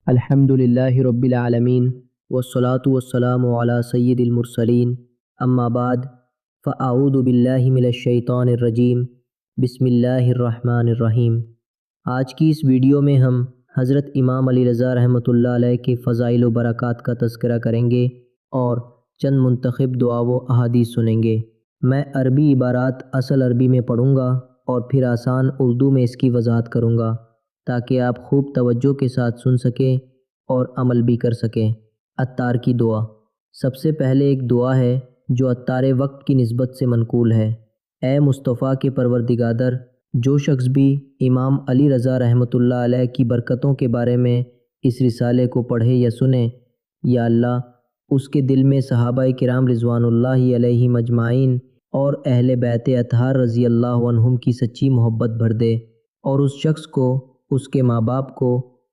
الحمدللہ رب العالمین والصلاة والسلام علی سید المرسلین اما بعد فاعوذ باللہ من الشیطان الرجیم بسم اللہ الرحمن الرحیم۔ آج کی اس ویڈیو میں ہم حضرت امام علی رضا رحمۃ اللہ علیہ کے فضائل و برکات کا تذکرہ کریں گے اور چند منتخب دعا و احادیث سنیں گے۔ میں عربی عبارات اصل عربی میں پڑھوں گا اور پھر آسان اردو میں اس کی وضاحت کروں گا تاکہ آپ خوب توجہ کے ساتھ سن سکیں اور عمل بھی کر سکیں۔ عطار کی دعا۔ سب سے پہلے ایک دعا ہے جو عطار وقت کی نسبت سے منقول ہے۔ اے مصطفیٰ کے پروردگار، جو شخص بھی امام علی رضا رحمۃ اللہ علیہ کی برکتوں کے بارے میں اس رسالے کو پڑھے یا سنے، یا اللہ اس کے دل میں صحابہ کرام رضوان اللہ علیہ مجمعین اور اہل بیت اطہار رضی اللہ عنہم کی سچی محبت بھر دے، اور اس شخص کو، اس کے ماں باپ کو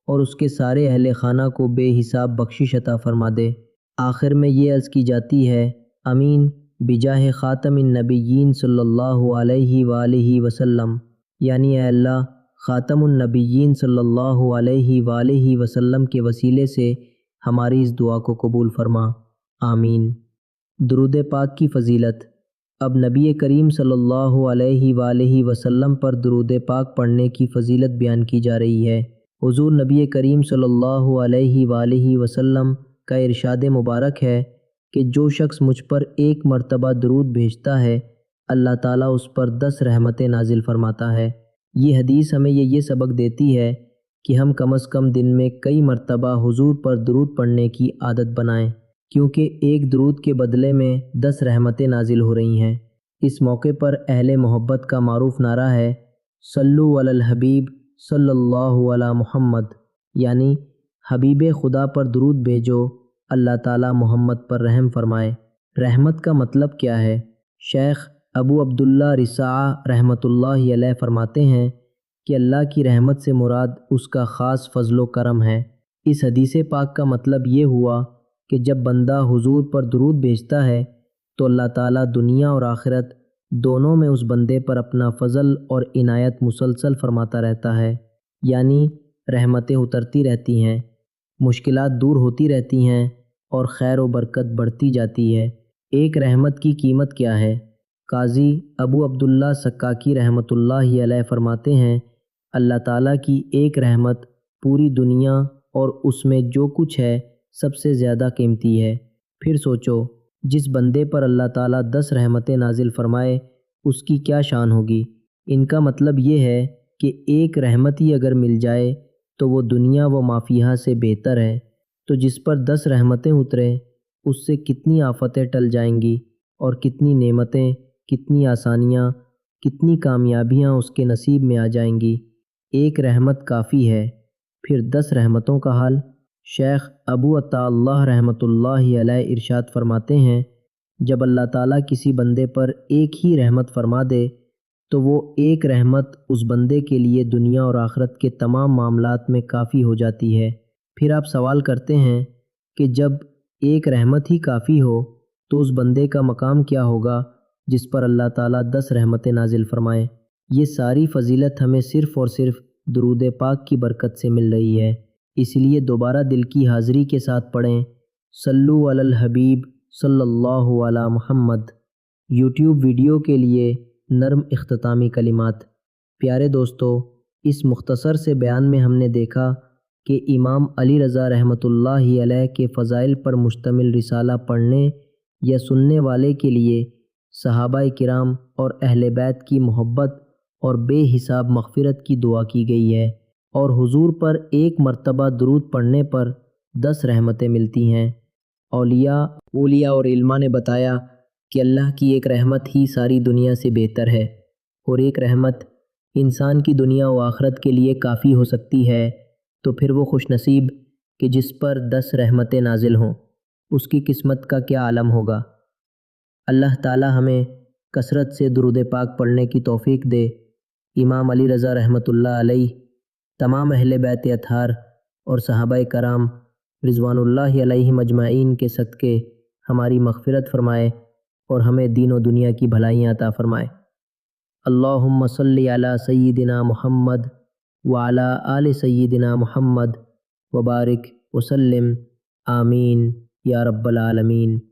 اور اس کے سارے اہل خانہ کو بے حساب بخشش عطا فرما دے۔ آخر میں یہ عرض کی جاتی ہے امین بجاہ خاتم النبیین صلی اللہ علیہ وآلہ وسلم، یعنی اے اللہ خاتم النبیین صلی اللہ علیہ وآلہ وسلم کے وسیلے سے ہماری اس دعا کو قبول فرما، آمین۔ درود پاک کی فضیلت۔ اب نبی کریم صلی اللہ علیہ وآلہ وسلم پر درود پاک پڑھنے کی فضیلت بیان کی جا رہی ہے۔ حضور نبی کریم صلی اللہ علیہ وآلہ وسلم کا ارشاد مبارک ہے کہ جو شخص مجھ پر ایک مرتبہ درود بھیجتا ہے، اللہ تعالیٰ اس پر 10 رحمتیں نازل فرماتا ہے۔ یہ حدیث ہمیں یہ سبق دیتی ہے کہ ہم کم از کم دن میں کئی مرتبہ حضور پر درود پڑھنے کی عادت بنائیں، کیونکہ ایک درود کے بدلے میں 10 رحمتیں نازل ہو رہی ہیں۔ اس موقع پر اہل محبت کا معروف نعرہ ہے صلو علی الحبیب صلی اللہ علی محمد، یعنی حبیب خدا پر درود بھیجو، اللہ تعالی محمد پر رحم فرمائے۔ رحمت کا مطلب کیا ہے؟ شیخ ابو عبداللہ رساعہ رحمۃ اللہ علیہ فرماتے ہیں کہ اللہ کی رحمت سے مراد اس کا خاص فضل و کرم ہے۔ اس حدیث پاک کا مطلب یہ ہوا کہ جب بندہ حضور پر درود بھیجتا ہے تو اللہ تعالیٰ دنیا اور آخرت دونوں میں اس بندے پر اپنا فضل اور عنایت مسلسل فرماتا رہتا ہے، یعنی رحمتیں اترتی رہتی ہیں، مشکلات دور ہوتی رہتی ہیں اور خیر و برکت بڑھتی جاتی ہے۔ ایک رحمت کی قیمت کیا ہے؟ قاضی ابو عبداللہ سکاکی رحمۃ اللہ علیہ فرماتے ہیں اللہ تعالیٰ کی ایک رحمت پوری دنیا اور اس میں جو کچھ ہے سب سے زیادہ قیمتی ہے۔ پھر سوچو جس بندے پر اللہ تعالیٰ 10 رحمتیں نازل فرمائے اس کی کیا شان ہوگی۔ ان کا مطلب یہ ہے کہ ایک رحمت ہی اگر مل جائے تو وہ دنیا و ما فیہا سے بہتر ہے، تو جس پر 10 رحمتیں اتریں اس سے کتنی آفتیں ٹل جائیں گی اور کتنی نعمتیں، کتنی آسانیاں، کتنی کامیابیاں اس کے نصیب میں آ جائیں گی۔ ایک رحمت کافی ہے، پھر 10 رحمتوں کا حال۔ شیخ ابو عطا اللہ رحمۃ اللہ علیہ ارشاد فرماتے ہیں جب اللہ تعالیٰ کسی بندے پر ایک ہی رحمت فرما دے تو وہ ایک رحمت اس بندے کے لیے دنیا اور آخرت کے تمام معاملات میں کافی ہو جاتی ہے۔ پھر آپ سوال کرتے ہیں کہ جب ایک رحمت ہی کافی ہو تو اس بندے کا مقام کیا ہوگا جس پر اللہ تعالیٰ 10 رحمتیں نازل فرمائے؟ یہ ساری فضیلت ہمیں صرف اور صرف درود پاک کی برکت سے مل رہی ہے، اس لیے دوبارہ دل کی حاضری کے ساتھ پڑھیں صلو علی الحبیب صلی اللہ علی محمد۔ یوٹیوب ویڈیو کے لیے نرم اختتامی کلمات۔ پیارے دوستو، اس مختصر سے بیان میں ہم نے دیکھا کہ امام علی رضا رحمۃ اللہ علیہ کے فضائل پر مشتمل رسالہ پڑھنے یا سننے والے کے لیے صحابہ کرام اور اہل بیت کی محبت اور بے حساب مغفرت کی دعا کی گئی ہے، اور حضور پر ایک مرتبہ درود پڑھنے پر 10 رحمتیں ملتی ہیں۔ اولیاء اور علماء نے بتایا کہ اللہ کی ایک رحمت ہی ساری دنیا سے بہتر ہے، اور ایک رحمت انسان کی دنیا و آخرت کے لیے کافی ہو سکتی ہے، تو پھر وہ خوش نصیب کہ جس پر 10 رحمتیں نازل ہوں، اس کی قسمت کا کیا عالم ہوگا۔ اللہ تعالی ہمیں کثرت سے درود پاک پڑھنے کی توفیق دے۔ امام علی رضا رحمۃ اللہ علیہ، تمام اہل بیت اطہار اور صحابہ کرام رضوان اللہ علیہ مجمعین کے صدقے ہماری مغفرت فرمائے اور ہمیں دین و دنیا کی بھلائیاں عطا فرمائے۔ اللہم صلی علی سیدنا محمد وعلی آل سیدنا محمد وبارک وسلم، آمین یا رب العالمین۔